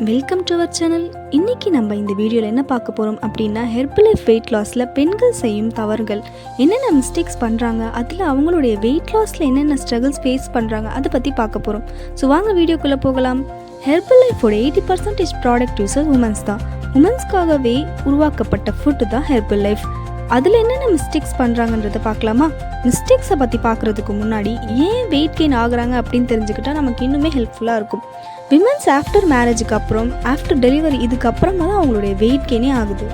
Welcome to our channel. இன்றைக்கி நம்ம இந்த வீடியோவில் என்ன பார்க்க போகிறோம் அப்படின்னா, ஹெர்பலைஃப் வெயிட் லாஸில் பெண்கள் செய்யும் தவறுகள், என்னென்ன மிஸ்டேக்ஸ் பண்ணுறாங்க, அதில் அவங்களுடைய வெயிட் லாஸில் என்னென்ன ஸ்ட்ரகிள்ஸ் ஃபேஸ் பண்ணுறாங்க, அதை பற்றி பார்க்க போகிறோம். ஸோ வாங்க வீடியோக்குள்ளே போகலாம். ஹெர்பலைஃபோட 80% ப்ராடக்ட் யூஸர் உமன்ஸ் தான். உமன்ஸ்க்காகவே உருவாக்கப்பட்ட ஃபுட்டு தான் ஹெர்பலைஃப். அதில் என்னென்ன மிஸ்டேக்ஸ் பண்ணுறாங்கன்றதை பார்க்கலாமா? மிஸ்டேக்ஸை பற்றி பார்க்குறதுக்கு முன்னாடி ஏன் வெயிட் கெயின் ஆகுறாங்க அப்படின்னு தெரிஞ்சுக்கிட்டால் நமக்கு இன்னுமே ஹெல்ப்ஃபுல்லாக இருக்கும். விமன்ஸ் ஆஃப்டர் மேரேஜுக்கு அப்புறம், ஆஃப்டர் டெலிவரி, இதுக்கப்புறமா தான் அவங்களுடைய வெயிட் கெயினே ஆகுது.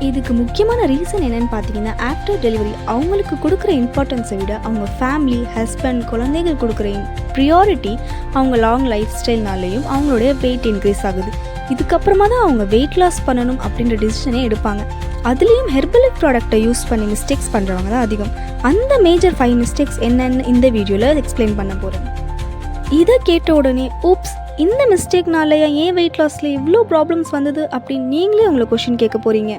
இதுக்கு முக்கியமான ரீசன் என்னென்னு பார்த்தீங்கன்னா, ஆஃப்டர் டெலிவரி அவங்களுக்கு கொடுக்குற இம்பார்ட்டன்ஸை விட அவங்க ஃபேமிலி, ஹஸ்பண்ட், குழந்தைகள் கொடுக்குற ப்ரியாரிட்டி அவங்க லாங் லைஃப் ஸ்டைல்னாலேயும் அவங்களுடைய வெயிட் இன்க்ரீஸ் ஆகுது. இதுக்கப்புறமா தான் அவங்க வெயிட் லாஸ் பண்ணணும் அப்படின்ற டிசிஷனே எடுப்பாங்க. அதுலேயும் ஹெர்பலைஃப் ப்ராடக்டை யூஸ் பண்ணி மிஸ்டேக்ஸ் பண்ணுறவங்க தான் அதிகம். அந்த மேஜர் 5 மிஸ்டேக்ஸ் என்னென்னு இந்த வீடியோவில் எக்ஸ்பிளைன் பண்ண போகிறேன். இதை கேட்ட உடனே ஊப்ஸ், இந்த மிஸ்டேக்னால ஏன் வெயிட் லாஸில் இவ்வளோ ப்ராப்ளம்ஸ் வந்தது அப்படின்னு நீங்களே உங்களை கொஷின் கேட்க போகிறீங்க.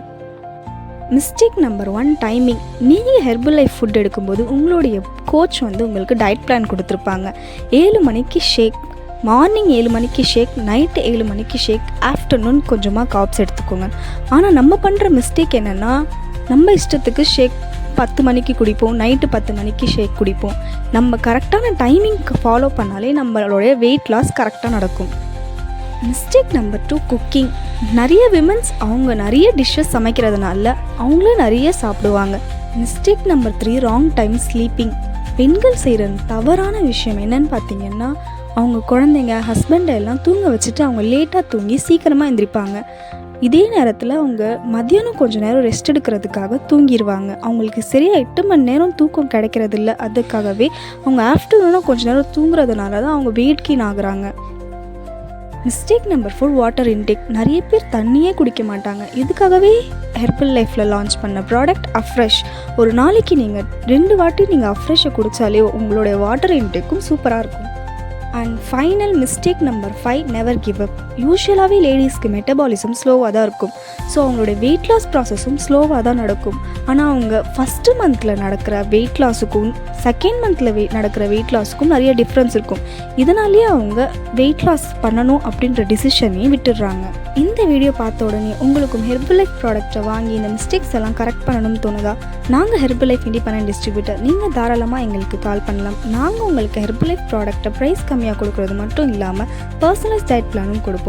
Mistake number 1, timing. நீங்கள் ஹெர்பலைஃப் ஃபுட் எடுக்கும்போது உங்களுடைய கோச் உங்களுக்கு டயட் பிளான் கொடுத்துருப்பாங்க. 7 மணிக்கு ஷேக், மார்னிங் 7 மணிக்கு ஷேக், நைட்டு 7 மணிக்கு ஷேக், ஆஃப்டர்நூன் கொஞ்சமாக காப்ஸ் எடுத்துக்கோங்க. ஆனால் நம்ம பண்ணுற மிஸ்டேக் என்னென்னா, நம்ம இஷ்டத்துக்கு ஷேக் 10 மணிக்கு குடிப்போம், நைட்டு 10 மணிக்கு ஷேக் குடிப்போம். நம்ம கரெக்டான டைமிங்க்கு ஃபாலோ பண்ணாலே நம்மளுடைய வெயிட் லாஸ் கரெக்டாக நடக்கும். Mistake number 2, cooking. நிறைய விமன்ஸ் அவங்க நிறைய டிஷ்ஷஸ் சமைக்கிறதுனால அவங்களும் நிறைய சாப்பிடுவாங்க. Mistake number 3, wrong time sleeping. பெண்கள் செய்கிற தவறான விஷயம் என்னன்னு பார்த்தீங்கன்னா, அவங்க குழந்தைங்க, ஹஸ்பண்டை எல்லாம் தூங்க வச்சுட்டு அவங்க லேட்டாக தூங்கி சீக்கிரமாக எந்திரிப்பாங்க. இதே நேரத்தில் அவங்க மதியானம் கொஞ்சம் நேரம் ரெஸ்ட் எடுக்கிறதுக்காக தூங்கிடுவாங்க. அவங்களுக்கு சரியாக 8 மணி நேரம் தூக்கம் கிடைக்கிறதில்ல. அதுக்காகவே அவங்க ஆஃப்டர்நூனாக கொஞ்சம் நேரம் தூங்குறதுனால தான் அவங்க வெயிட் கெயின் ஆகுறாங்க. Mistake number 4, water intake. நிறைய பேர் தண்ணியே குடிக்க மாட்டாங்க. இதுக்காகவே ஹெர்பலைஃப்பில் லான்ச் பண்ண ப்ராடக்ட் அஃப்ரெஷ். ஒரு நாளைக்கு நீங்கள் 2 வாட்டி நீங்கள் அஃப்ரெஷை குடித்தாலே உங்களுடைய வாட்டர் இன்டேக்கும் சூப்பராக இருக்கும். And final mistake number 5, never give up. யூஸ்வலாகவே லேடிஸ்க்கு மெட்டபாலிசம் ஸ்லோவாக தான் இருக்கும். ஸோ அவங்களோட வெயிட் லாஸ் ப்ராசஸும் ஸ்லோவாக தான் நடக்கும். ஆனால் அவங்க ஃபஸ்ட்டு மந்தில் நடக்கிற வெயிட் லாஸுக்கும் செகண்ட் மந்தில் நடக்கிற வெயிட் லாஸுக்கும் நிறைய டிஃப்ரென்ஸ் இருக்கும். இதனாலேயே அவங்க வெயிட் லாஸ் பண்ணணும் அப்படின்ற டிசிஷனையும் விட்டுடுறாங்க. இந்த வீடியோ பார்த்த உடனே உங்களுக்கும் ஹெர்பலைஃப் ப்ராடக்டை வாங்கி இந்த மிஸ்டேக்ஸ் எல்லாம் கரெக்ட் பண்ணணும்னு தோணுதா? நாங்கள் ஹெர்பலைஃப் இண்டிபெண்டன்ட் டிஸ்ட்ரிபியூட்டர். நீங்கள் தாராளமாக எங்களுக்கு கால் பண்ணலாம். நாங்கள் உங்களுக்கு ஹெர்பலைஃப் ப்ராடக்ட்டை ப்ரைஸ் கம்மியாக கொடுக்குறது மட்டும் இல்லாமல் பர்சனலைஸ் டயட் பிளானும் கொடுப்போம்.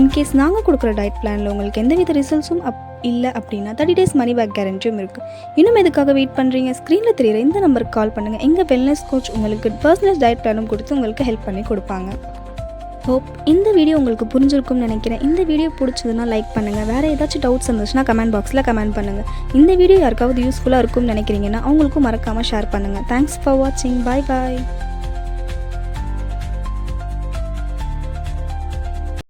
இன்கேஸ் நாங்கள் கொடுக்குற டயட் பிளானில் உங்களுக்கு எந்தவித ரிசல்ட்ஸும் இல்லை அப்படின்னா 30 days மணி பேக் கேரண்டியும் இருக்குது. இன்னும் எதுக்காக வெயிட் பண்ணுறீங்க? ஸ்க்ரீனில் தெரியுற இந்த நம்பருக்கு கால் பண்ணுங்கள். எங்கள் வெல்னஸ் கோச் உங்களுக்கு பர்சனலைஸ் டயட் பிளானும் கொடுத்து உங்களுக்கு ஹெல்ப் பண்ணி கொடுப்பாங்க. ஹோப் இந்த வீடியோ உங்களுக்கு புரிஞ்சிருக்கும்னு நினைக்கிறேன். இந்த வீடியோ பிடிச்சதுன்னா லைக் பண்ணுங்கள். வேறு ஏதாச்சும் டவுட்ஸ் இருந்துச்சுன்னா கமெண்ட் பாக்ஸில் கமெண்ட் பண்ணுங்கள். இந்த வீடியோ யாருக்காவது யூஸ்ஃபுல்லாக இருக்கும்னு நினைக்கிறீங்கன்னா அவங்களுக்கும் மறக்காமல் ஷேர் பண்ணுங்கள். தேங்க்ஸ் ஃபார் வாட்சிங். பாய் பாய்.